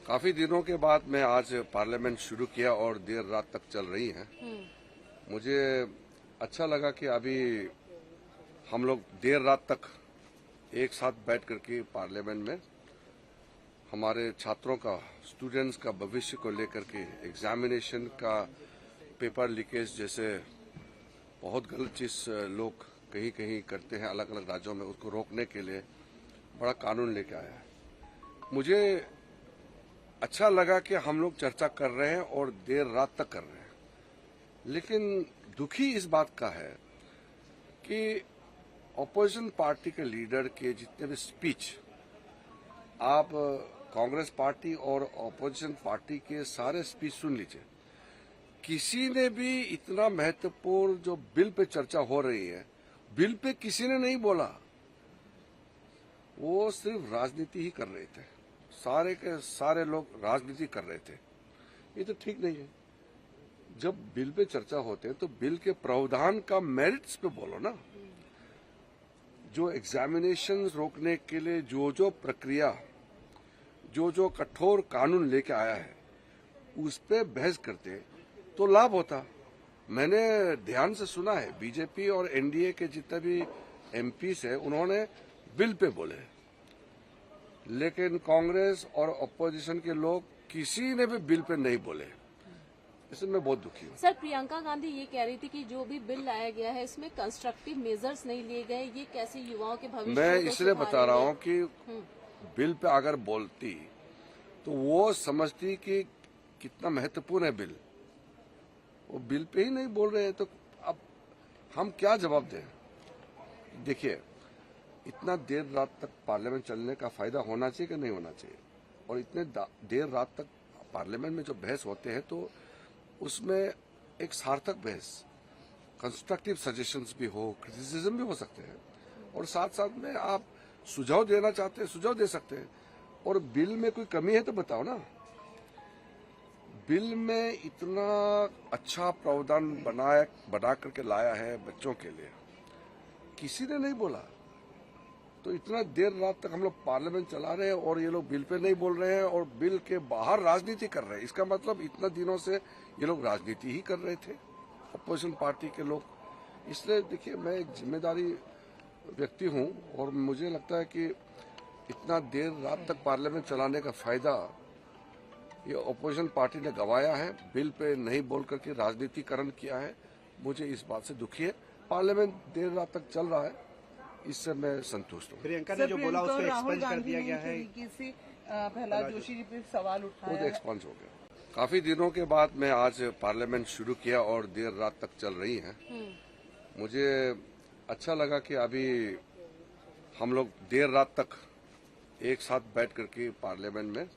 काफी दिनों के बाद मैं आज पार्लियामेंट शुरू किया और देर रात तक चल रही है। मुझे अच्छा लगा कि अभी हम लोग देर रात तक एक साथ बैठ करके पार्लियामेंट में हमारे छात्रों का, स्टूडेंट्स का भविष्य को लेकर के, एग्जामिनेशन का पेपर लीकेज जैसे बहुत गलत चीज लोग कहीं कहीं करते हैं अलग अलग राज्यों में, उसको रोकने के लिए बड़ा कानून लेके आया है। मुझे अच्छा लगा कि हम लोग चर्चा कर रहे हैं और देर रात तक कर रहे हैं, लेकिन दुखी इस बात का है कि ऑपोजिशन पार्टी के लीडर के जितने भी स्पीच, आप कांग्रेस पार्टी और ऑपोजिशन पार्टी के सारे स्पीच सुन लीजिए, किसी ने भी इतना महत्वपूर्ण जो बिल पे चर्चा हो रही है, बिल पे किसी ने नहीं बोला। वो सिर्फ राजनीति ही कर रहे थे, सारे के सारे लोग राजनीति कर रहे थे। ये तो ठीक नहीं है। जब बिल पे चर्चा होते हैं तो बिल के प्रावधान का मेरिट्स पे बोलो ना। जो एग्जामिनेशन रोकने के लिए जो प्रक्रिया, जो कठोर कानून लेके आया है, उस पे बहस करते तो लाभ होता। मैंने ध्यान से सुना है, बीजेपी और एनडीए के जितने भी एमपीस है उन्होंने बिल पे बोले, लेकिन कांग्रेस और अपोजिशन के लोग किसी ने भी बिल पे नहीं बोले। इसमें मैं बहुत दुखी हूँ। सर, प्रियंका गांधी ये कह रही थी कि जो भी बिल लाया गया है इसमें कंस्ट्रक्टिव मेजर्स नहीं लिए गए, ये कैसे युवाओं के भविष्य मैं इसलिए बता रहा हूँ कि बिल पे अगर बोलती तो वो समझती कि कितना महत्वपूर्ण है बिल। वो बिल पे ही नहीं बोल रहे हैं तो अब हम क्या जवाब दें। देखिए, इतना देर रात तक पार्लियामेंट चलने का फायदा होना चाहिए कि नहीं होना चाहिए, और इतने देर रात तक पार्लियामेंट में जो बहस होते हैं तो उसमें एक सार्थक बहस, कंस्ट्रक्टिव सजेशंस भी हो, क्रिटिसिज्म भी हो सकते हैं, और साथ साथ में आप सुझाव देना चाहते हैं सुझाव दे सकते हैं। और बिल में कोई कमी है तो बताओ ना। बिल में इतना अच्छा प्रावधान बना करके लाया है बच्चों के लिए, किसी ने नहीं बोला। तो इतना देर रात तक हम लोग पार्लियामेंट चला रहे हैं और ये लोग बिल पे नहीं बोल रहे हैं और बिल के बाहर राजनीति कर रहे हैं। इसका मतलब इतना दिनों से ये लोग राजनीति ही कर रहे थे, अपोजिशन पार्टी के लोग। इसलिए देखिए, मैं एक जिम्मेदारी व्यक्ति हूं और मुझे लगता है कि इतना देर रात तक पार्लियामेंट चलाने का फायदा ये अपोजिशन पार्टी ने गंवाया है। बिल पे नहीं बोल करके राजनीतिकरण किया है। मुझे इस बात से दुखी है। पार्लियामेंट देर रात तक चल रहा है, इससे मैं संतुष्ट हूँ। प्रियंका ने जो बोला उसको एक्सपंज कर दिया गया है। प्रहलाद जोशी जी पे सवाल उठाया, वो तो एक्सपंज हो गया। काफी दिनों के बाद मैं आज पार्लियामेंट शुरू किया और देर रात तक चल रही है। मुझे अच्छा लगा कि अभी हम लोग देर रात तक एक साथ बैठ करके पार्लियामेंट में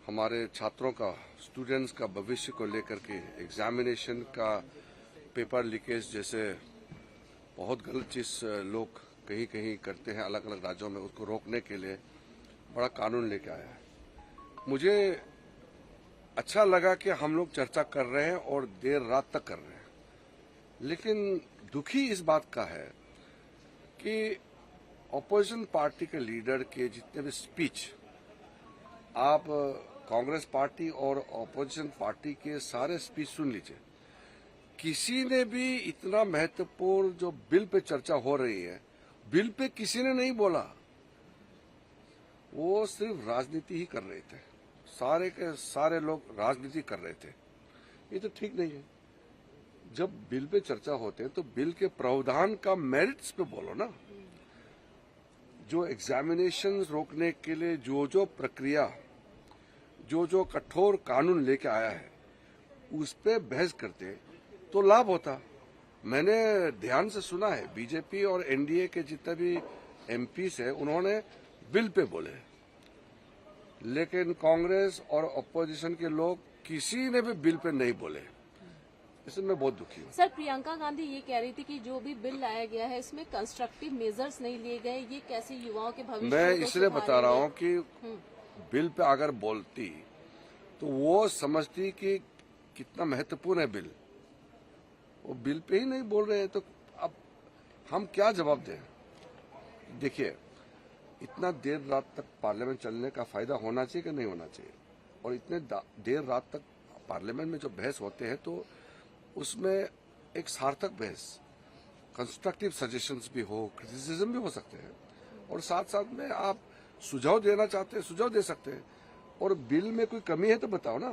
हमारे छात्रों का, स्टूडेंट्स का भविष्य को लेकर के, एग्जामिनेशन का पेपर लीकेज जैसे बहुत गलत चीज लोग कहीं कहीं करते हैं अलग अलग राज्यों में, उसको रोकने के लिए बड़ा कानून लेके आया है। मुझे अच्छा लगा कि हम लोग चर्चा कर रहे हैं और देर रात तक कर रहे हैं, लेकिन दुखी इस बात का है कि ऑपोजिशन पार्टी के लीडर के जितने भी स्पीच, आप कांग्रेस पार्टी और ऑपोजिशन पार्टी के सारे स्पीच सुन लीजिए, किसी ने भी इतना महत्वपूर्ण जो बिल पे चर्चा हो रही है, बिल पे किसी ने नहीं बोला। वो सिर्फ राजनीति ही कर रहे थे, सारे के सारे लोग राजनीति कर रहे थे। ये तो ठीक नहीं है। जब बिल पे चर्चा होते हैं तो बिल के प्रावधान का मेरिट्स पे बोलो ना। जो एग्जामिनेशन रोकने के लिए जो प्रक्रिया, जो कठोर कानून लेके आया है, उस पे बहस करते तो लाभ होता। मैंने ध्यान से सुना है, बीजेपी और एनडीए के जितने भी एमपीस है उन्होंने बिल पे बोले, लेकिन कांग्रेस और अपोजिशन के लोग किसी ने भी बिल पे नहीं बोले। इसमें मैं बहुत दुखी हूँ। सर, प्रियंका गांधी ये कह रही थी कि जो भी बिल लाया गया है इसमें कंस्ट्रक्टिव मेजर्स नहीं लिए गए, ये कैसे युवाओं के भविष्य मैं इसलिए बता रहा हूँ कि बिल पे अगर बोलती तो वो समझती कि कितना महत्वपूर्ण है बिल। वो बिल पे ही नहीं बोल रहे हैं तो अब हम क्या जवाब दें। देखिए, इतना देर रात तक पार्लियामेंट चलने का फायदा होना चाहिए कि नहीं होना चाहिए, और इतने देर रात तक पार्लियामेंट में जो बहस होते हैं तो उसमें एक सार्थक बहस, कंस्ट्रक्टिव सजेशंस भी हो, क्रिटिसिज्म भी हो सकते हैं, और साथ साथ में आप सुझाव देना चाहते हैं सुझाव दे सकते हैं। और बिल में कोई कमी है तो बताओ ना।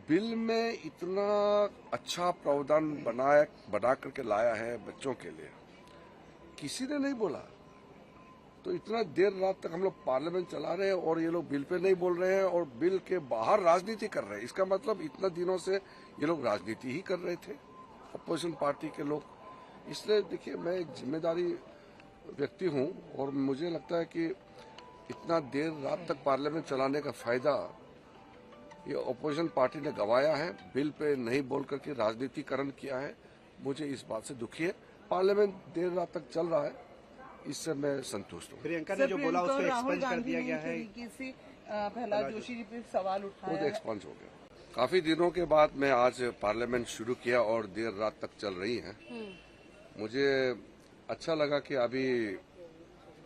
बिल में इतना अच्छा प्रावधान बना करके लाया है बच्चों के लिए, किसी ने नहीं बोला। तो इतना देर रात तक हम लोग पार्लियामेंट चला रहे हैं और ये लोग बिल पे नहीं बोल रहे हैं और बिल के बाहर राजनीति कर रहे हैं। इसका मतलब इतना दिनों से ये लोग राजनीति ही कर रहे थे, अपोजिशन पार्टी के लोग। इसलिए देखिए, मैं एक जिम्मेदारी व्यक्ति हूं और मुझे लगता है कि इतना देर रात तक पार्लियामेंट चलाने का फायदा ये अपोजिशन पार्टी ने गंवाया है। बिल पे नहीं बोल करके राजनीतिकरण किया है। मुझे इस बात से दुखी है। पार्लियामेंट देर रात तक चल रहा है, इससे मैं संतुष्ट हूँ। प्रियंका ने जो बोला उसको एक्सपंज कर दिया गया है। से प्रहलाद जोशी जी पे सवाल वो उठाया तो एक्सपंज हो गया। काफी दिनों के बाद मैं आज पार्लियामेंट शुरू किया और देर रात तक चल रही है। मुझे अच्छा लगा कि अभी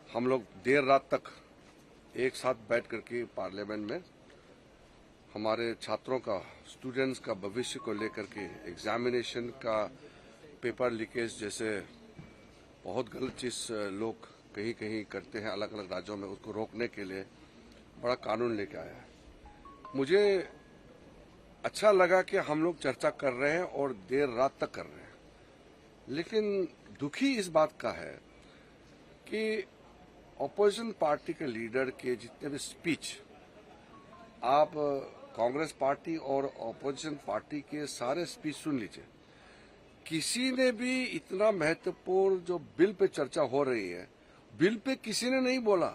हम लोग देर रात तक एक साथ बैठ करके पार्लियामेंट में हमारे छात्रों का, स्टूडेंट्स का भविष्य को लेकर के, एग्जामिनेशन का पेपर लीकेज जैसे बहुत गलत चीज लोग कहीं कहीं करते हैं अलग अलग राज्यों में, उसको रोकने के लिए बड़ा कानून लेके आया है। मुझे अच्छा लगा कि हम लोग चर्चा कर रहे हैं और देर रात तक कर रहे हैं, लेकिन दुखी इस बात का है कि ऑपोजिशन पार्टी के लीडर के जितने भी स्पीच, आप कांग्रेस पार्टी और ऑपोजिशन पार्टी के सारे स्पीच सुन लीजिए, किसी ने भी इतना महत्वपूर्ण जो बिल पे चर्चा हो रही है, बिल पे किसी ने नहीं बोला।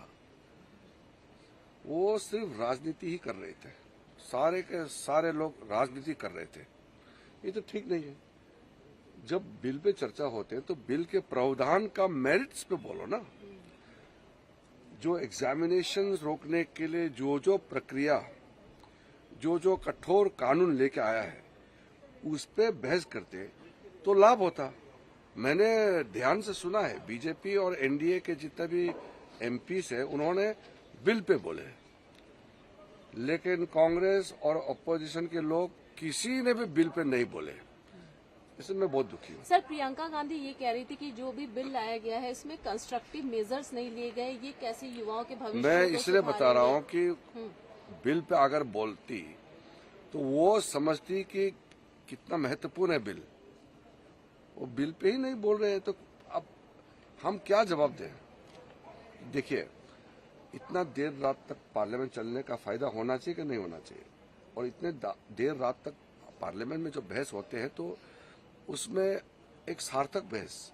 वो सिर्फ राजनीति ही कर रहे थे, सारे के सारे लोग राजनीति कर रहे थे। ये तो ठीक नहीं है। जब बिल पे चर्चा होते हैं तो बिल के प्रावधान का मेरिट्स पे बोलो ना। जो एग्जामिनेशन रोकने के लिए जो प्रक्रिया, जो कठोर कानून लेके आया है, उस पे बहस करते तो लाभ होता। मैंने ध्यान से सुना है, बीजेपी और एनडीए के जितने भी एमपीस है उन्होंने बिल पे बोले, लेकिन कांग्रेस और अपोजिशन के लोग किसी ने भी बिल पे नहीं बोले। इसमें मैं बहुत दुखी हूँ। सर, प्रियंका गांधी ये कह रही थी कि जो भी बिल लाया गया है इसमें कंस्ट्रक्टिव मेजर्स नहीं लिए गए, ये कैसे युवाओं के भविष्य मैं को इसलिए बता रहा हूँ कि बिल पे अगर बोलती तो वो समझती कि कितना महत्वपूर्ण है बिल। वो बिल पे ही नहीं बोल रहे हैं तो अब हम क्या जवाब दें। देखिए, इतना देर रात तक पार्लियामेंट चलने का फायदा होना चाहिए कि नहीं होना चाहिए, और इतने देर रात तक पार्लियामेंट में जो बहस होते हैं तो उसमें एक सार्थक बहस,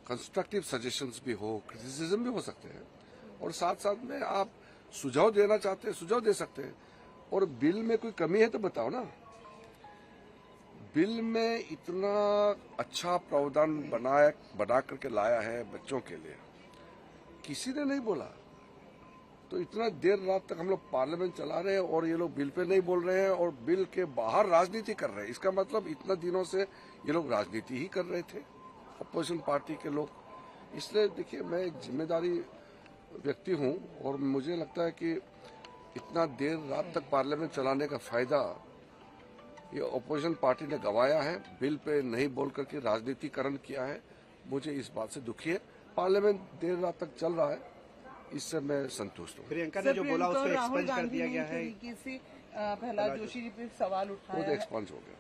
कंस्ट्रक्टिव सजेशंस भी हो, क्रिटिसिज्म भी हो सकते हैं, और साथ साथ में आप सुझाव देना चाहते हैं सुझाव दे सकते हैं। और बिल में कोई कमी है तो बताओ ना। बिल में इतना अच्छा प्रावधान बना करके लाया है बच्चों के लिए, किसी ने नहीं बोला। तो इतना देर रात तक हम लोग पार्लियामेंट चला रहे हैं और ये लोग बिल पे नहीं बोल रहे हैं और बिल के बाहर राजनीति कर रहे हैं। इसका मतलब इतना दिनों से ये लोग राजनीति ही कर रहे थे, अपोजिशन पार्टी के लोग। इसलिए देखिए, मैं एक जिम्मेदारी व्यक्ति हूं और मुझे लगता है कि इतना देर रात तक पार्लियामेंट चलाने का फायदा ये अपोजिशन पार्टी ने गंवाया है। बिल पे नहीं बोल करके राजनीतिकरण किया है। मुझे इस बात से दुखी है। पार्लियामेंट देर रात तक चल रहा है, इससे मैं संतुष्ट हूँ। प्रियंका ने जो बोला उसको एक्सपंज कर दिया गया है। से प्रहलाद जोशी जी पे सवाल वो उठाया तो एक्सपंज हो गया।